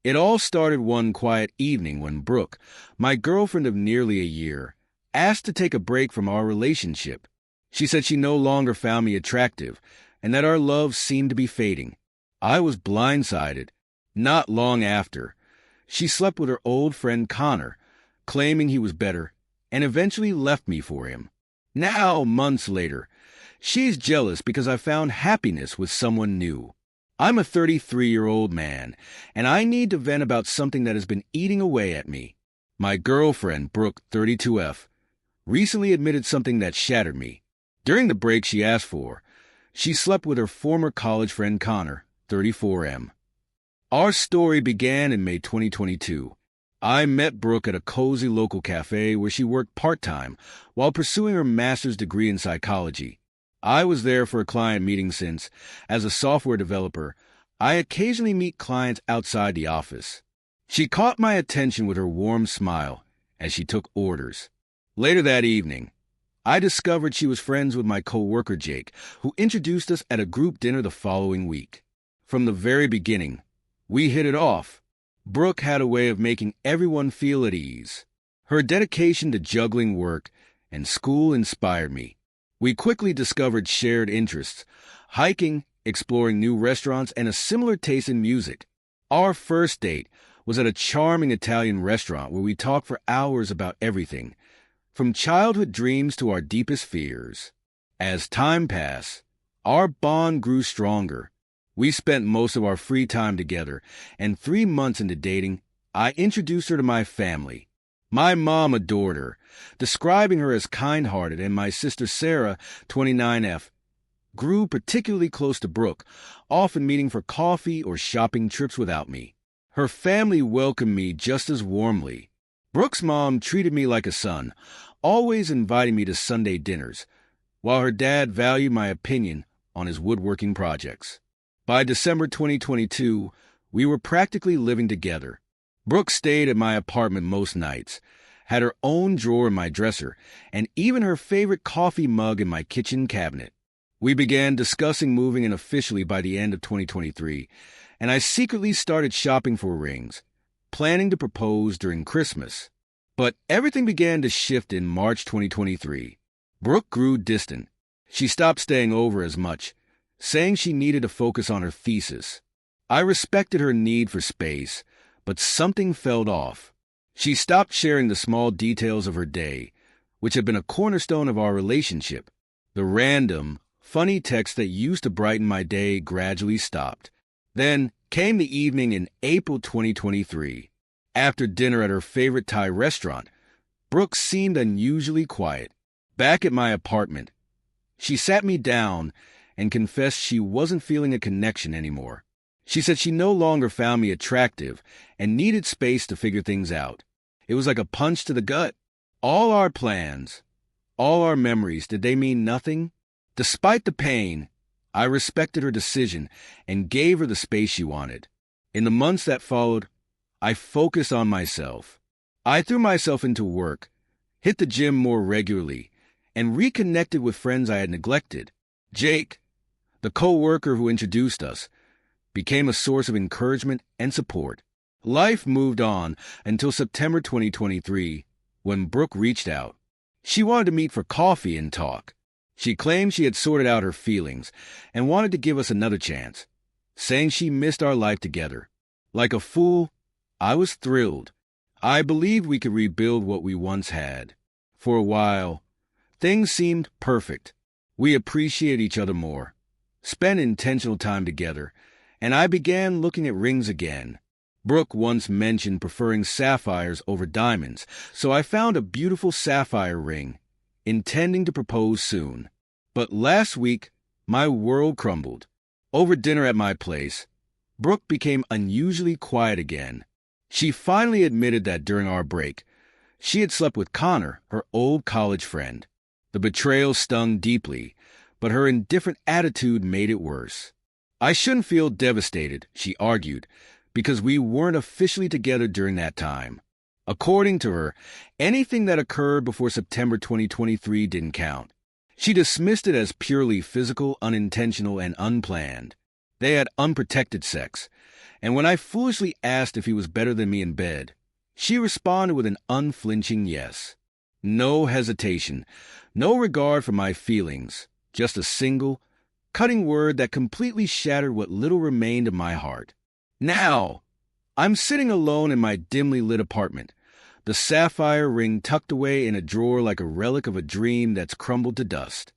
It all started one quiet evening when Brooke, my girlfriend of nearly a year, asked to take a break from our relationship. She said she no longer found me attractive and that our love seemed to be fading. I was blindsided. Not long after, she slept with her old friend Connor, claiming he was better, and eventually left me for him. Now, months later, she's jealous because I found happiness with someone new. I'm a 33-year-old man, and I need to vent about something that has been eating away at me. My girlfriend, Brooke, 32F, recently admitted something that shattered me. During the break she asked for, she slept with her former college friend Connor, 34M. Our story began in May 2022. I met Brooke at a cozy local cafe where she worked part-time while pursuing her master's degree in psychology. I was there for a client meeting since, as a software developer, I occasionally meet clients outside the office. She caught my attention with her warm smile as she took orders. Later that evening, I discovered she was friends with my coworker Jake, who introduced us at a group dinner the following week. From the very beginning, we hit it off. Brooke had a way of making everyone feel at ease. Her dedication to juggling work and school inspired me. We quickly discovered shared interests, hiking, exploring new restaurants, and a similar taste in music. Our first date was at a charming Italian restaurant where we talked for hours about everything, from childhood dreams to our deepest fears. As time passed, our bond grew stronger. We spent most of our free time together, and 3 months into dating, I introduced her to my family. My mom adored her, describing her as kind-hearted, and my sister Sarah, 29F, grew particularly close to Brooke, often meeting for coffee or shopping trips without me. Her family welcomed me just as warmly. Brooke's mom treated me like a son, always inviting me to Sunday dinners, while her dad valued my opinion on his woodworking projects. By December 2022, we were practically living together. Brooke stayed at my apartment most nights, had her own drawer in my dresser, and even her favorite coffee mug in my kitchen cabinet. We began discussing moving in officially by the end of 2023, and I secretly started shopping for rings, planning to propose during Christmas. But everything began to shift in March 2023. Brooke grew distant. She stopped staying over as much, saying she needed to focus on her thesis. I respected her need for space, but something felt off. She stopped sharing the small details of her day, which had been a cornerstone of our relationship. The random, funny texts that used to brighten my day gradually stopped. Then came the evening in April 2023. After dinner at her favorite Thai restaurant, Brooke seemed unusually quiet. Back at my apartment, she sat me down and confessed she wasn't feeling a connection anymore. She said she no longer found me attractive and needed space to figure things out. It was like a punch to the gut. All our plans, all our memories, did they mean nothing? Despite the pain, I respected her decision and gave her the space she wanted. In the months that followed, I focused on myself. I threw myself into work, hit the gym more regularly, and reconnected with friends I had neglected. Jake, the co-worker who introduced us, became a source of encouragement and support. Life moved on until September 2023, when Brooke reached out. She wanted to meet for coffee and talk. She claimed she had sorted out her feelings and wanted to give us another chance, saying she missed our life together. Like a fool, I was thrilled. I believed we could rebuild what we once had. For a while, things seemed perfect. We appreciated each other more, spent intentional time together, and I began looking at rings again. Brooke once mentioned preferring sapphires over diamonds, so I found a beautiful sapphire ring, intending to propose soon. But last week, my world crumbled. Over dinner at my place, Brooke became unusually quiet again. She finally admitted that during our break, she had slept with Connor, her old college friend. The betrayal stung deeply, but her indifferent attitude made it worse. I shouldn't feel devastated, she argued, because we weren't officially together during that time. According to her, anything that occurred before September 2023 didn't count. She dismissed it as purely physical, unintentional, and unplanned. They had unprotected sex, and when I foolishly asked if he was better than me in bed, she responded with an unflinching yes. No hesitation, no regard for my feelings, just a single, cutting word that completely shattered what little remained of my heart. Now, I'm sitting alone in my dimly lit apartment, the sapphire ring tucked away in a drawer like a relic of a dream that's crumbled to dust.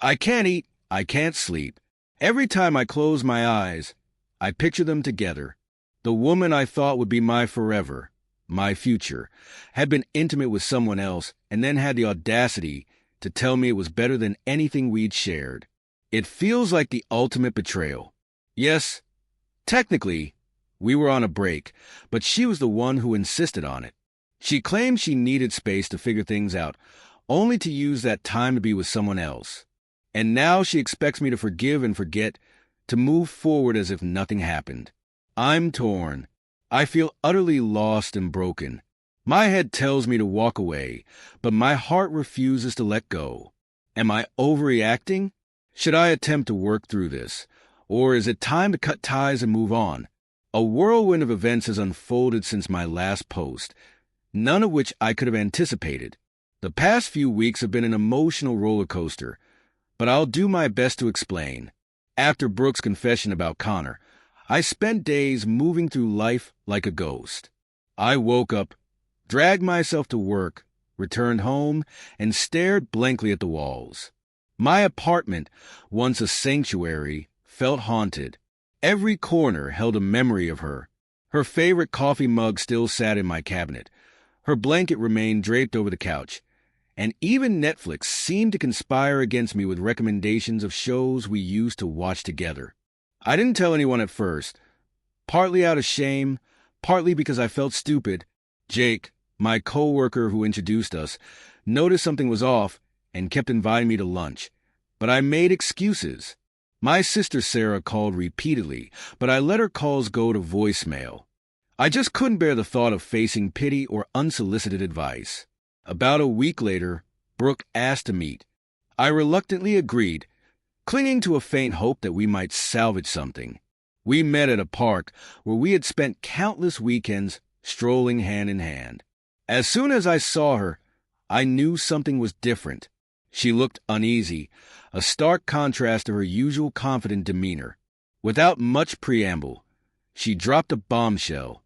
I can't eat, I can't sleep. Every time I close my eyes, I picture them together. The woman I thought would be my forever, my future, had been intimate with someone else and then had the audacity to tell me it was better than anything we'd shared. It feels like the ultimate betrayal. Yes, technically, we were on a break, but she was the one who insisted on it. She claimed she needed space to figure things out, only to use that time to be with someone else. And now she expects me to forgive and forget, to move forward as if nothing happened. I'm torn. I feel utterly lost and broken. My head tells me to walk away, but my heart refuses to let go. Am I overreacting? Should I attempt to work through this? Or is it time to cut ties and move on? A whirlwind of events has unfolded since my last post, none of which I could have anticipated. The past few weeks have been an emotional roller coaster, but I'll do my best to explain. After Brooke's confession about Connor, I spent days moving through life like a ghost. I woke up, dragged myself to work, returned home, and stared blankly at the walls. My apartment, once a sanctuary, felt haunted. Every corner held a memory of her. Her favorite coffee mug still sat in my cabinet. Her blanket remained draped over the couch. And even Netflix seemed to conspire against me with recommendations of shows we used to watch together. I didn't tell anyone at first, partly out of shame, partly because I felt stupid. Jake, my coworker who introduced us, noticed something was off and kept inviting me to lunch. But I made excuses. My sister Sarah called repeatedly, but I let her calls go to voicemail. I just couldn't bear the thought of facing pity or unsolicited advice. About a week later, Brooke asked to meet. I reluctantly agreed, clinging to a faint hope that we might salvage something. We met at a park where we had spent countless weekends strolling hand in hand. As soon as I saw her, I knew something was different. She looked uneasy, a stark contrast to her usual confident demeanor. Without much preamble, she dropped a bombshell.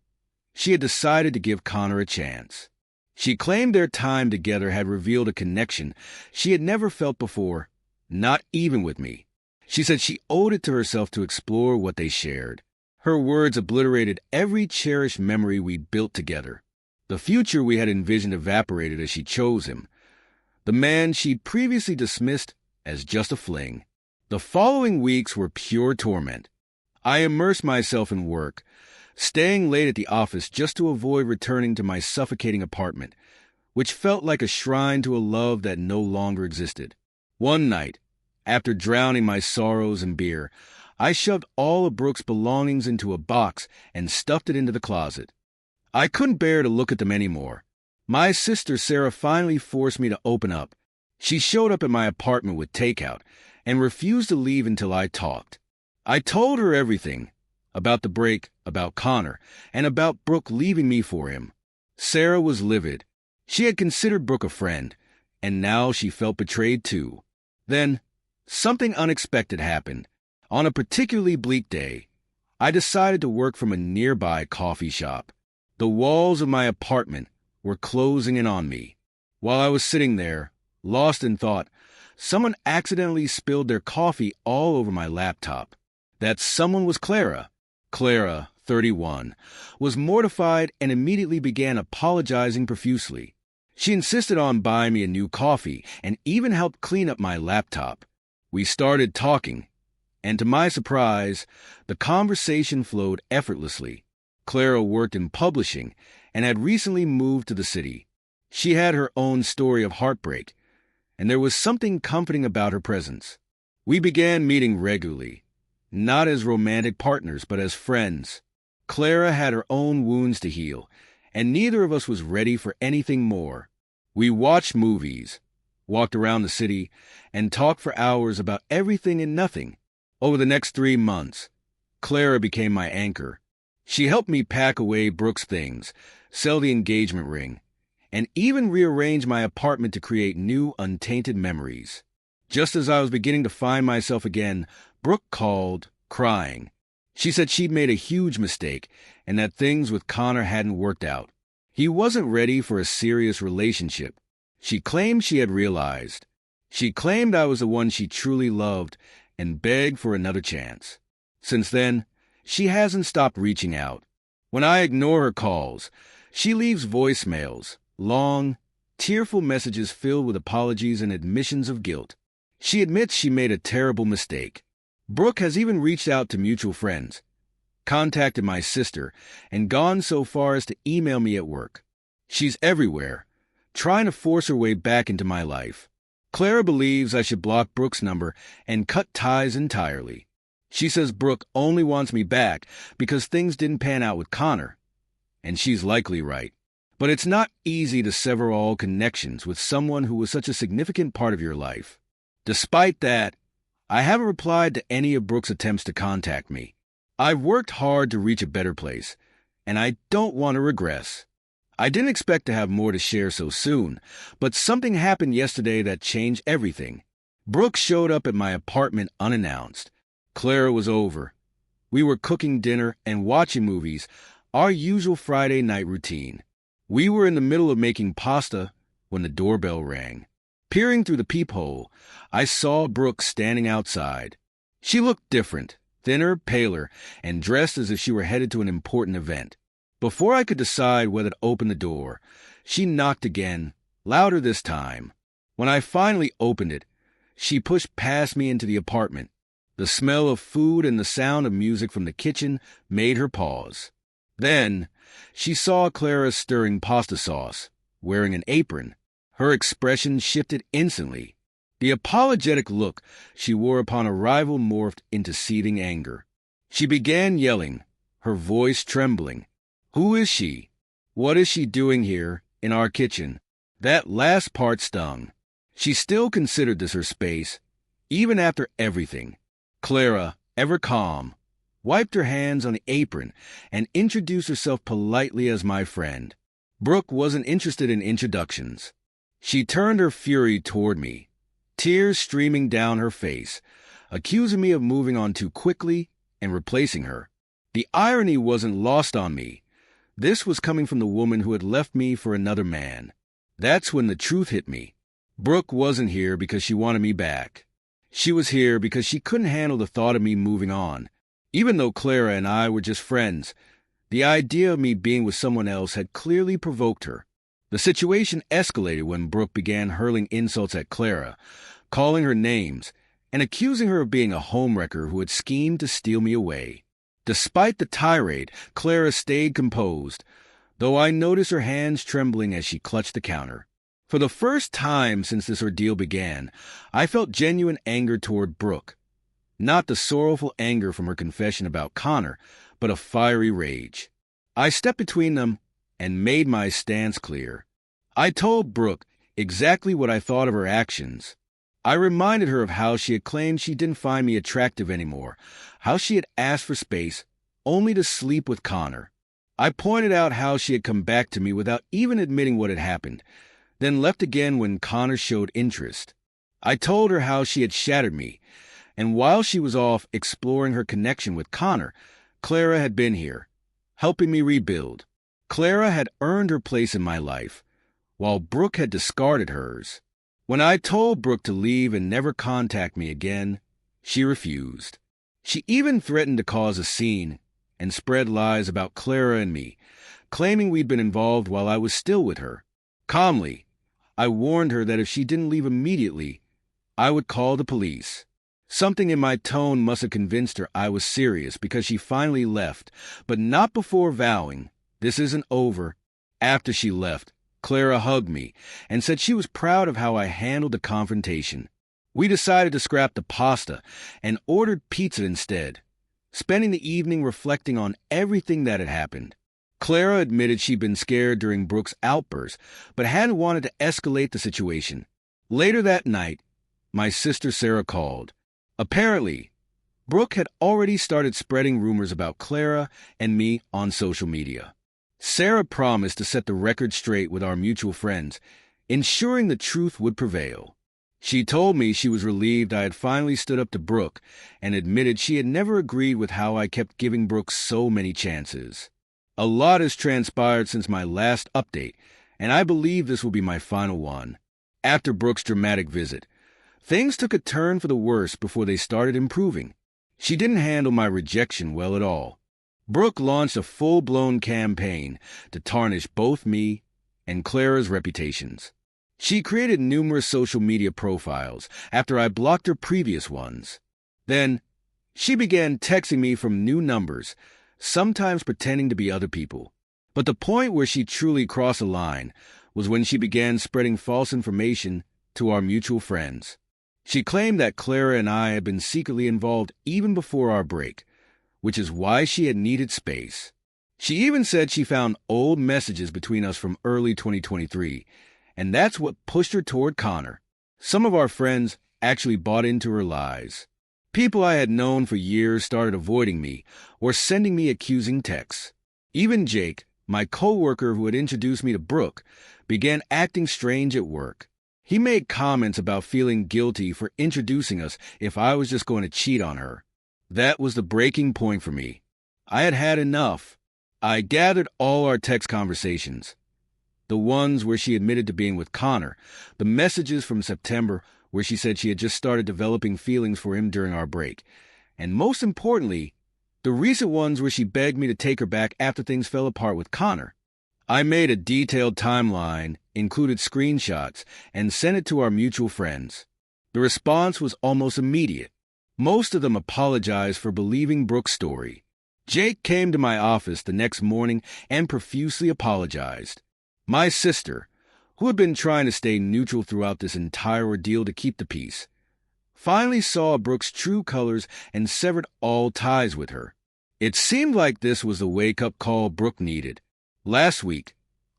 She had decided to give Connor a chance. She claimed their time together had revealed a connection she had never felt before, not even with me. She said she owed it to herself to explore what they shared. Her words obliterated every cherished memory we'd built together. The future we had envisioned evaporated as she chose him, the man she'd previously dismissed as just a fling. The following weeks were pure torment. I immersed myself in work, staying late at the office just to avoid returning to my suffocating apartment, which felt like a shrine to a love that no longer existed. One night, after drowning my sorrows in beer, I shoved all of Brooke's belongings into a box and stuffed it into the closet. I couldn't bear to look at them anymore. My sister Sarah finally forced me to open up. She showed up at my apartment with takeout and refused to leave until I talked. I told her everything, about the break, about Connor, and about Brooke leaving me for him. Sarah was livid. She had considered Brooke a friend, and now she felt betrayed too. Then, something unexpected happened. On a particularly bleak day, I decided to work from a nearby coffee shop. The walls of my apartment were closing in on me. While I was sitting there, lost in thought, someone accidentally spilled their coffee all over my laptop. That someone was Clara. Clara, 31, was mortified and immediately began apologizing profusely. She insisted on buying me a new coffee and even helped clean up my laptop. We started talking, and to my surprise, the conversation flowed effortlessly. Clara worked in publishing and had recently moved to the city. She had her own story of heartbreak, and there was something comforting about her presence. We began meeting regularly, not as romantic partners, but as friends. Clara had her own wounds to heal, and neither of us was ready for anything more. We watched movies, walked around the city, and talked for hours about everything and nothing. Over the next 3 months, Clara became my anchor. She helped me pack away Brooke's things, sell the engagement ring, and even rearrange my apartment to create new, untainted memories. Just as I was beginning to find myself again, Brooke called, crying. She said she'd made a huge mistake and that things with Connor hadn't worked out. He wasn't ready for a serious relationship. She claimed she had realized. She claimed I was the one she truly loved and begged for another chance. Since then, she hasn't stopped reaching out. When I ignore her calls, she leaves voicemails, long, tearful messages filled with apologies and admissions of guilt. She admits she made a terrible mistake. Brooke has even reached out to mutual friends, contacted my sister, and gone so far as to email me at work. She's everywhere, trying to force her way back into my life. Clara believes I should block Brooke's number and cut ties entirely. She says Brooke only wants me back because things didn't pan out with Connor. And she's likely right. But it's not easy to sever all connections with someone who was such a significant part of your life. Despite that, I haven't replied to any of Brooke's attempts to contact me. I've worked hard to reach a better place, and I don't want to regress. I didn't expect to have more to share so soon, but something happened yesterday that changed everything. Brooke showed up at my apartment unannounced. Clara was over. We were cooking dinner and watching movies, our usual Friday night routine. We were in the middle of making pasta when the doorbell rang. Peering through the peephole, I saw Brooke standing outside. She looked different, thinner, paler, and dressed as if she were headed to an important event. Before I could decide whether to open the door, she knocked again, louder this time. When I finally opened it, she pushed past me into the apartment. The smell of food and the sound of music from the kitchen made her pause. Then, she saw Clara stirring pasta sauce, wearing an apron. Her expression shifted instantly. The apologetic look she wore upon arrival morphed into seething anger. She began yelling, her voice trembling. Who is she? What is she doing here, in our kitchen? That last part stung. She still considered this her space, even after everything. Clara, ever calm, wiped her hands on the apron and introduced herself politely as my friend. Brooke wasn't interested in introductions. She turned her fury toward me, tears streaming down her face, accusing me of moving on too quickly and replacing her. The irony wasn't lost on me. This was coming from the woman who had left me for another man. That's when the truth hit me. Brooke wasn't here because she wanted me back. She was here because she couldn't handle the thought of me moving on. Even though Clara and I were just friends, the idea of me being with someone else had clearly provoked her. The situation escalated when Brooke began hurling insults at Clara, calling her names, and accusing her of being a homewrecker who had schemed to steal me away. Despite the tirade, Clara stayed composed, though I noticed her hands trembling as she clutched the counter. For the first time since this ordeal began, I felt genuine anger toward Brooke. Not the sorrowful anger from her confession about Connor, but a fiery rage. I stepped between them and made my stance clear. I told Brooke exactly what I thought of her actions. I reminded her of how she had claimed she didn't find me attractive anymore, how she had asked for space only to sleep with Connor. I pointed out how she had come back to me without even admitting what had happened, then left again when Connor showed interest. I told her how she had shattered me, and while she was off exploring her connection with Connor, Clara had been here, helping me rebuild. Clara had earned her place in my life, while Brooke had discarded hers. When I told Brooke to leave and never contact me again, she refused. She even threatened to cause a scene and spread lies about Clara and me, claiming we'd been involved while I was still with her. Calmly, I warned her that if she didn't leave immediately, I would call the police. Something in my tone must have convinced her I was serious because she finally left, but not before vowing, "This isn't over." After she left, Clara hugged me and said she was proud of how I handled the confrontation. We decided to scrap the pasta and ordered pizza instead, spending the evening reflecting on everything that had happened. Clara admitted she'd been scared during Brooke's outburst, but hadn't wanted to escalate the situation. Later that night, my sister Sarah called. Apparently, Brooke had already started spreading rumors about Clara and me on social media. Sarah promised to set the record straight with our mutual friends, ensuring the truth would prevail. She told me she was relieved I had finally stood up to Brooke and admitted she had never agreed with how I kept giving Brooke so many chances. A lot has transpired since my last update, and I believe this will be my final one. After Brooke's dramatic visit, things took a turn for the worse before they started improving. She didn't handle my rejection well at all. Brooke launched a full-blown campaign to tarnish both me and Clara's reputations. She created numerous social media profiles after I blocked her previous ones. Then, she began texting me from new numbers, sometimes pretending to be other people. But the point where she truly crossed a line was when she began spreading false information to our mutual friends. She claimed that Clara and I had been secretly involved even before our break, which is why she had needed space. She even said she found old messages between us from early 2023, and that's what pushed her toward Connor. Some of our friends actually bought into her lies. People I had known for years started avoiding me or sending me accusing texts. Even Jake, my co-worker who had introduced me to Brooke, began acting strange at work. He made comments about feeling guilty for introducing us if I was just going to cheat on her. That was the breaking point for me. I had had enough. I gathered all our text conversations. The ones where she admitted to being with Connor, the messages from September where she said she had just started developing feelings for him during our break, and most importantly, the recent ones where she begged me to take her back after things fell apart with Connor. I made a detailed timeline, included screenshots, and sent it to our mutual friends. The response was almost immediate. Most of them apologized for believing Brooke's story. Jake came to my office the next morning and profusely apologized. My sister, who had been trying to stay neutral throughout this entire ordeal to keep the peace, finally saw Brooke's true colors and severed all ties with her. It seemed like this was the wake-up call Brooke needed. Last week,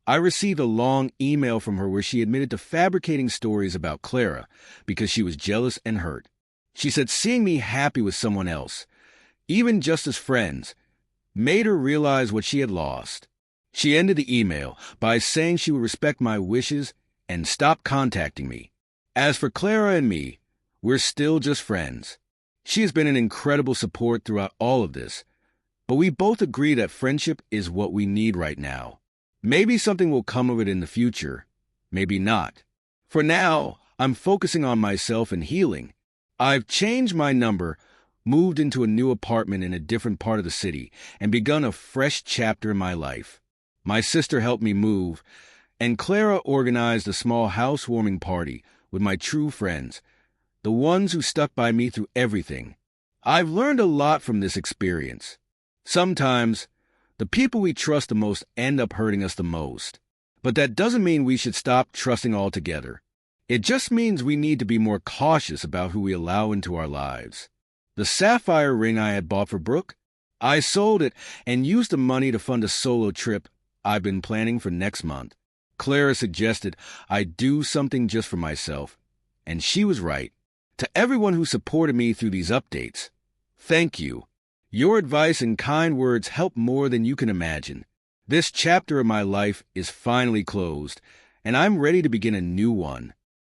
I received a long email from her where she admitted to fabricating stories about Clara because she was jealous and hurt. She said seeing me happy with someone else, even just as friends, made her realize what she had lost. She ended the email by saying she would respect my wishes and stop contacting me. As for Clara and me, we're still just friends. She has been an incredible support throughout all of this, but we both agree that friendship is what we need right now. Maybe something will come of it in the future, maybe not. For now, I'm focusing on myself and healing. I've changed my number, moved into a new apartment in a different part of the city, and begun a fresh chapter in my life. My sister helped me move, and Clara organized a small housewarming party with my true friends, the ones who stuck by me through everything. I've learned a lot from this experience. Sometimes, the people we trust the most end up hurting us the most. But that doesn't mean we should stop trusting altogether. It just means we need to be more cautious about who we allow into our lives. The sapphire ring I had bought for Brooke, I sold it and used the money to fund a solo trip I've been planning for next month. Clara suggested I do something just for myself, and she was right. To everyone who supported me through these updates, thank you. Your advice and kind words help more than you can imagine. This chapter of my life is finally closed, and I'm ready to begin a new one.